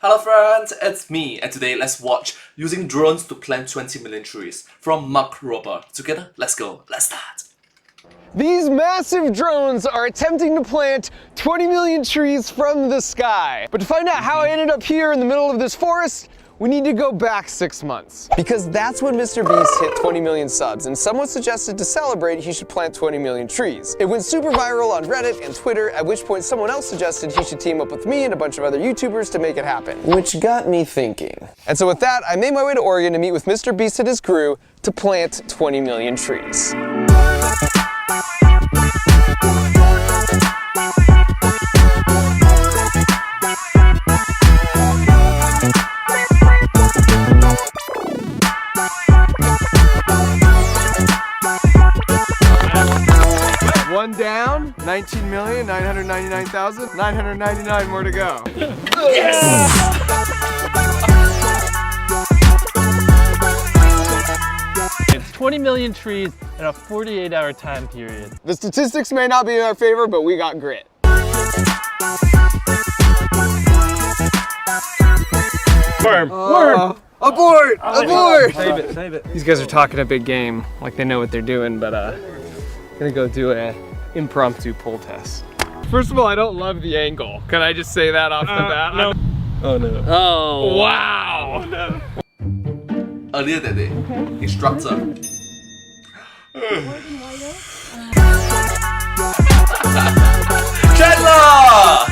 Hello friends, it's me, and today let's watch Using Drones to Plant 20 Million Trees from Mark Rober. Together, let's go, let's start. These massive drones are attempting to plant 20 million trees from the sky. But to find out how I ended up here in the middle of this forest, we need to go back 6 months. Because that's when Mr. Beast hit 20 million subs, and someone suggested to celebrate he should plant 20 million trees. It went super viral on Reddit and Twitter, at which point someone else suggested he should team up with me and a bunch of other YouTubers to make it happen. Which got me thinking. And so with that, I made my way to Oregon to meet with Mr. Beast and his crew to plant 20 million trees. One down, 19,999,999 more to go. Yes! 20 million trees in a 48-hour time period. The statistics may not be in our favor, but we got grit. Worm! Worm! Abort! Abort! Save it, save it. These guys are talking a big game, like they know what they're doing, but gonna go do an impromptu pull test. First of all, I don't love the angle. Can I just say that off the bat? No. Oh no. Oh. Wow! Oh, no. Earlier that day, instructor. Chandler!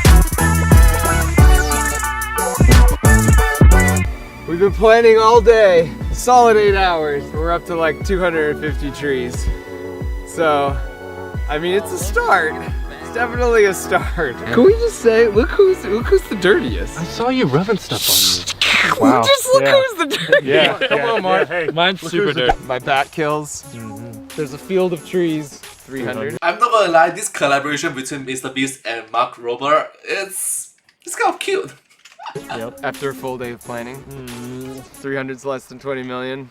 We've been planning all day, solid 8 hours. We're up to like 250 trees. So, I mean, it's a start. It's definitely a start. Can we just say, look who's the dirtiest? I saw you rubbing stuff on you. Wow. Just look who's the dirtiest. Yeah. Come on, Mark. Yeah, hey. Mine's super dirty. My bat kills. There's a field of trees. 300. I'm not gonna lie, this collaboration between Mr. Beast and Mark Rober, it's kind of cute. Yep. After a full day of planning, 300's less than 20 million.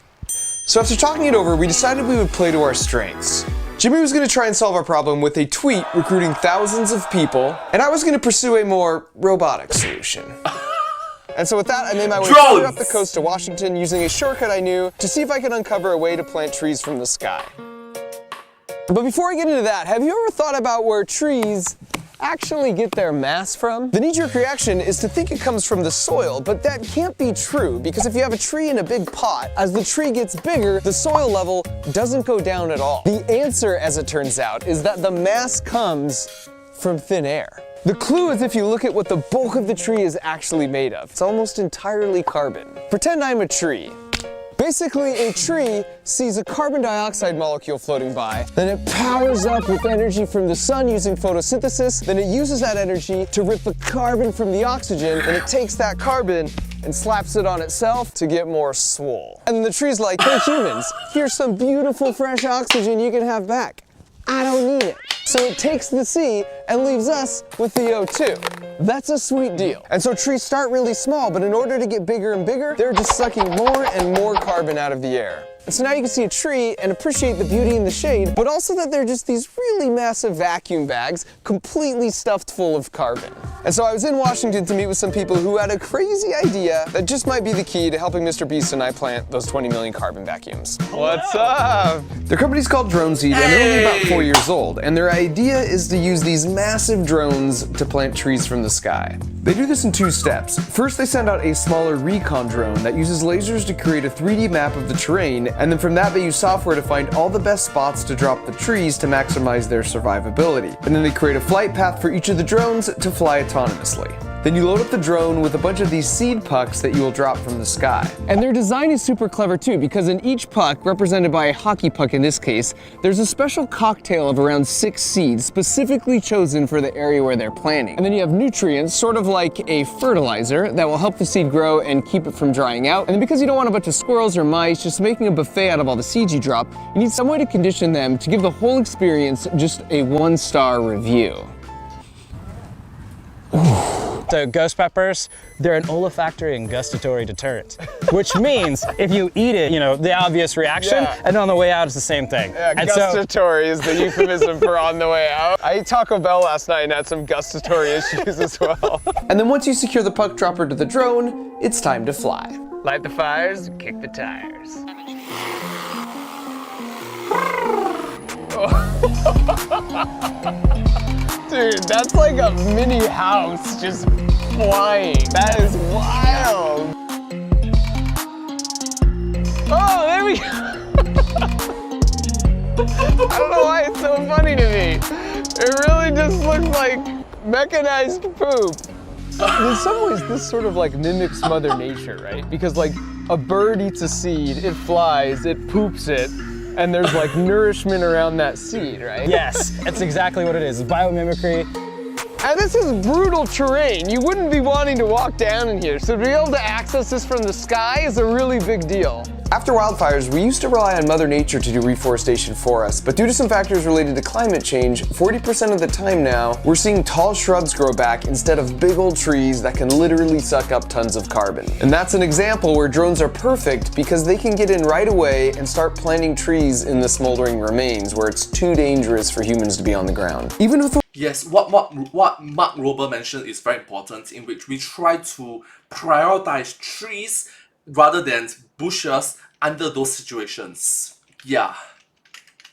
So after talking it over, we decided we would play to our strengths. Jimmy was going to try and solve our problem with a tweet recruiting thousands of people, and I was going to pursue a more robotic solution. And so with that, I made my way further up the coast to Washington using a shortcut I knew to see if I could uncover a way to plant trees from the sky. But before I get into that, have you ever thought about where trees actually get their mass from? The knee-jerk reaction is to think it comes from the soil, but that can't be true because if you have a tree in a big pot, as the tree gets bigger, the soil level doesn't go down at all. The answer, as it turns out, is that the mass comes from thin air. The clue is if you look at what the bulk of the tree is actually made of. It's almost entirely carbon. Pretend I'm a tree. Basically, a tree sees a carbon dioxide molecule floating by, then it powers up with energy from the sun using photosynthesis, then it uses that energy to rip the carbon from the oxygen, and it takes that carbon and slaps it on itself to get more swole. And then the tree's like, hey humans, here's some beautiful fresh oxygen you can have back. I don't need it. So it takes the C and leaves us with the O2. That's a sweet deal. And so trees start really small, but in order to get bigger and bigger, they're just sucking more and more carbon out of the air. And so now you can see a tree and appreciate the beauty in the shade, but also that they're just these really massive vacuum bags completely stuffed full of carbon. And so I was in Washington to meet with some people who had a crazy idea that just might be the key to helping Mr. Beast and I plant those 20 million carbon vacuums. What's up? Their company's called Drone Seed, and they're only about 4 years old, and their idea is to use these massive drones to plant trees from the sky. They do this in 2 steps. First, they send out a smaller recon drone that uses lasers to create a 3D map of the terrain, and then from that they use software to find all the best spots to drop the trees to maximize their survivability. And then they create a flight path for each of the drones to fly autonomously. Then you load up the drone with a bunch of these seed pucks that you will drop from the sky. And their design is super clever too, because in each puck, represented by a hockey puck in this case, there's a special cocktail of around 6 seeds specifically chosen for the area where they're planting. And then you have nutrients, sort of like a fertilizer, that will help the seed grow and keep it from drying out. And then because you don't want a bunch of squirrels or mice just making a buffet out of all the seeds you drop, you need some way to condition them to give the whole experience just a 1-star review. Ooh. the ghost peppers, they're an olfactory and gustatory deterrent, which means if you eat it, you know, the obvious reaction, and on the way out it's the same thing. Yeah, and gustatory is the euphemism for on the way out. I ate Taco Bell last night and had some gustatory issues as well. And then once you secure the puck dropper to the drone, it's time to fly. Light the fires, kick the tires. Dude, that's like a mini house just flying. That is wild. Oh, there we go. I don't know why it's so funny to me. It really just looks like mechanized poop. In some ways, this sort of like mimics Mother Nature, right? Because like a bird eats a seed, it flies, it poops it, and there's like nourishment around that seed, right? yes, that's exactly what it is. It's biomimicry. And this is brutal terrain. You wouldn't be wanting to walk down in here. So to be able to access this from the sky is a really big deal. After wildfires, we used to rely on Mother Nature to do reforestation for us, but due to some factors related to climate change, 40% of the time now, we're seeing tall shrubs grow back instead of big old trees that can literally suck up tons of carbon. And that's an example where drones are perfect because they can get in right away and start planting trees in the smoldering remains where it's too dangerous for humans to be on the ground. Even with Yes, what Mark Rober mentioned is very important, in which we try to prioritize trees rather than bushes under those situations. Yeah.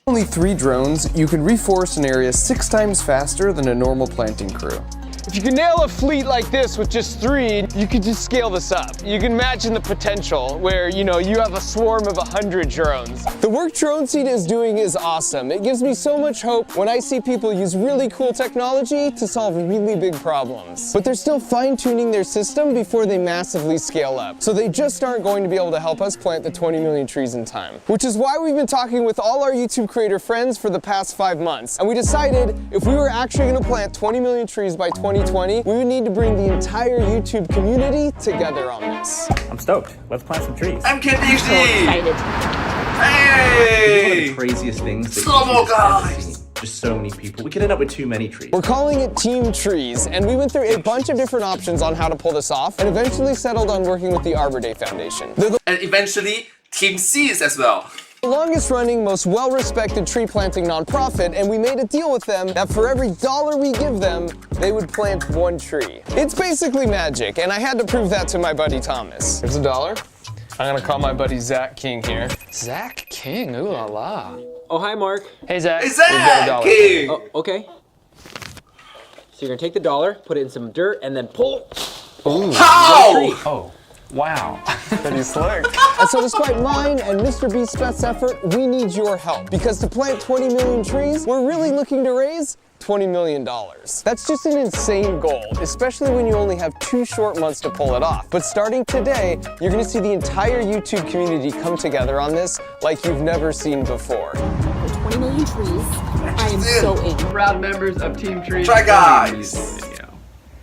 only 3 drones, you can reforest an area 6 times faster than a normal planting crew. If you can nail a fleet like this with just 3, you could just scale this up. You can imagine the potential where, you know, you have a swarm of 100 drones. The work Drone Seed is doing is awesome. It gives me so much hope when I see people use really cool technology to solve really big problems. But they're still fine-tuning their system before they massively scale up. So they just aren't going to be able to help us plant the 20 million trees in time. Which is why we've been talking with all our YouTube creator friends for the past 5 months. And we decided if we were actually going to plant 20 million trees by 2020, we would need to bring the entire YouTube community together on this. I'm stoked. Let's plant some trees. I'm So KDHD! excited. Hey! One of the craziest things that Slow-mo YouTube's ever guys! seen. Just so many people. We could end up with too many trees. We're calling it Team Trees, and we went through a bunch of different options on how to pull this off, and eventually settled on working with the Arbor Day Foundation. They're And eventually, Team Seas as well. the longest running, most well-respected tree planting nonprofit, and we made a deal with them that for every $1 we give them, they would plant 1 tree. It's basically magic, and I had to prove that to my buddy Thomas. Here's $1. I'm gonna call my buddy Zach King here. Zach King, ooh la la. Oh, hi, Mark. Hey Zach. Is that King? Oh, okay. So you're gonna take the $1, put it in some dirt, and then pull. How? Oh, wow. Pretty slick. And so despite mine and Mr. Beast's best effort, we need your help. Because to plant 20 million trees, we're really looking to raise $20 million. That's just an insane goal, especially when you only have 2 short months to pull it off. But starting today, you're gonna see the entire YouTube community come together on this like you've never seen before. 20 million trees. I am so in. Proud members of Team Trees. Try guys!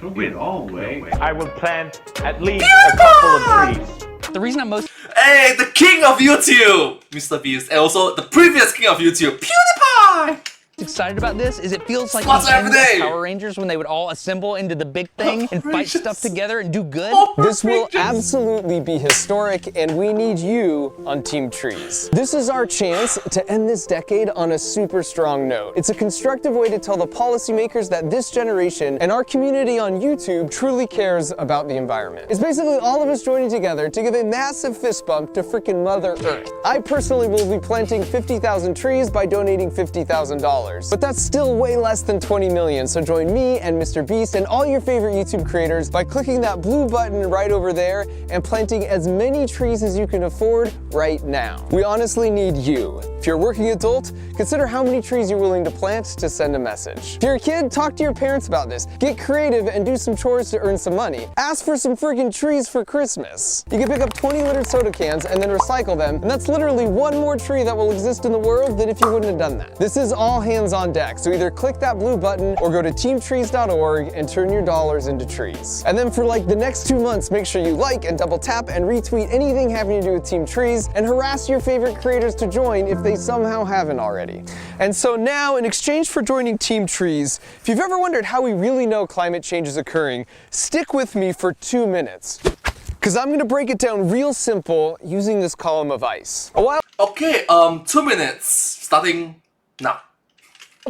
Don't get all the way. I will plant at least a couple of trees. The reason I'm most Hey, the king of YouTube! Mr. Beast, and also the previous king of YouTube, PewDiePie! excited about this is it feels like Spots the end every of day. Power Rangers when they would all assemble into the big thing and fight Rangers. stuff together and do good. This will absolutely be historic, and we need you on Team Trees. This is our chance to end this decade on a super strong note. It's a constructive way to tell the policymakers that this generation and our community on YouTube truly cares about the environment. It's basically all of us joining together to give a massive fist bump to frickin' Mother Earth. I personally will be planting 50,000 trees by donating $50,000. But that's still way less than 20 million, so join me and Mr. Beast and all your favorite YouTube creators by clicking that blue button right over there and planting as many trees as you can afford right now. We honestly need you. If you're a working adult, consider how many trees you're willing to plant to send a message. If you're a kid, talk to your parents about this. Get creative and do some chores to earn some money. Ask for some friggin' trees for Christmas. You can pick up 20 littered soda cans and then recycle them, and that's literally 1 more tree that will exist in the world than if you wouldn't have done that. This is all hands on deck, so either click that blue button or go to teamtrees.org and turn your dollars into trees. And then for like the next 2 months, make sure you like and double tap and retweet anything having to do with Team Trees and harass your favorite creators to join if they somehow haven't already. And so now, in exchange for joining Team Trees, if you've ever wondered how we really know climate change is occurring, stick with me for 2 minutes. Because I'm going to break it down real simple using this column of ice. A while Okay, 2 minutes, starting now.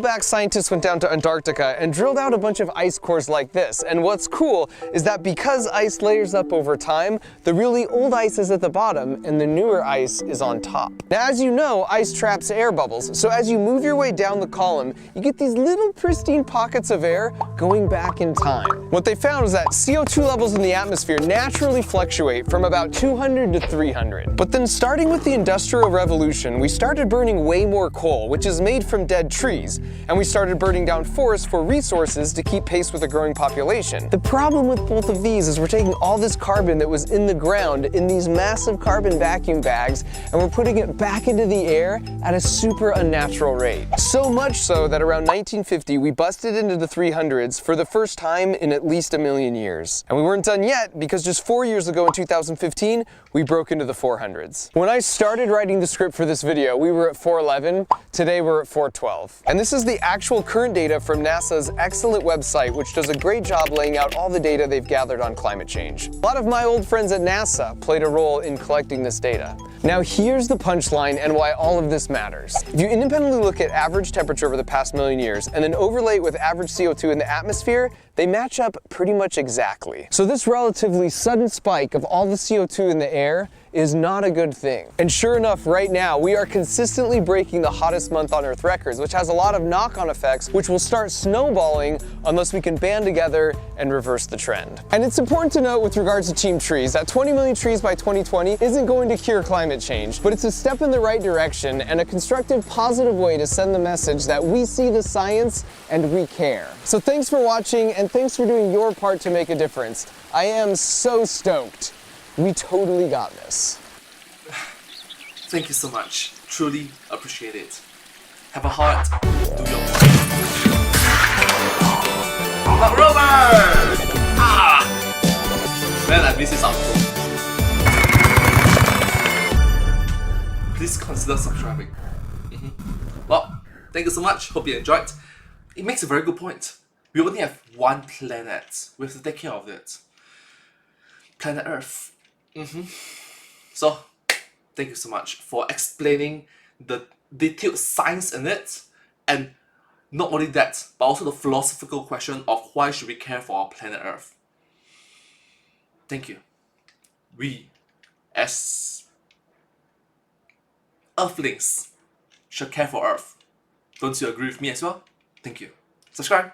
back, scientists went down to Antarctica and drilled out a bunch of ice cores like this. And what's cool is that because ice layers up over time, the really old ice is at the bottom and the newer ice is on top. Now, as you know, ice traps air bubbles. So as you move your way down the column, you get these little pristine pockets of air going back in time. What they found was that CO2 levels in the atmosphere naturally fluctuate from about 200 to 300. But then starting with the Industrial Revolution, we started burning way more coal, which is made from dead trees. And we started burning down forests for resources to keep pace with the growing population. The problem with both of these is we're taking all this carbon that was in the ground in these massive carbon vacuum bags, and we're putting it back into the air at a super unnatural rate. So much so that around 1950, we busted into the 300s for the first time in at least a million years. And we weren't done yet because just 4 years ago in 2015, we broke into the 400s. When I started writing the script for this video, we were at 411. Today we're at 412. And this is the actual current data from NASA's excellent website, which does a great job laying out all the data they've gathered on climate change. A lot of my old friends at NASA played a role in collecting this data. Now here's the punchline and why all of this matters. If you independently look at average temperature over the past million years and then overlay it with average CO2 in the atmosphere, they match up pretty much exactly. So this relatively sudden spike of all the CO2 in the air is not a good thing. And sure enough, right now, we are consistently breaking the hottest month on Earth records, which has a lot of knock-on effects, which will start snowballing unless we can band together and reverse the trend. And it's important to note with regards to Team Trees that 20 million trees by 2020 isn't going to cure climate change, but it's a step in the right direction and a constructive, positive way to send the message that we see the science and we care. So thanks for watching and thanks for doing your part to make a difference. I am so stoked. We totally got this. Thank you so much. Truly appreciate it. Have a heart. Do your part. But Robert! Man, I miss this outro. Please consider subscribing. Well, thank you so much. Hope you enjoyed. It makes a very good point. We only have one planet. We have to take care of it. Planet Earth. So, thank you so much for explaining the detailed science in it, and not only that, but also the philosophical question of why should we care for our planet Earth. Thank you. We, as Earthlings, should care for Earth. Don't you agree with me as well? Thank you. Subscribe.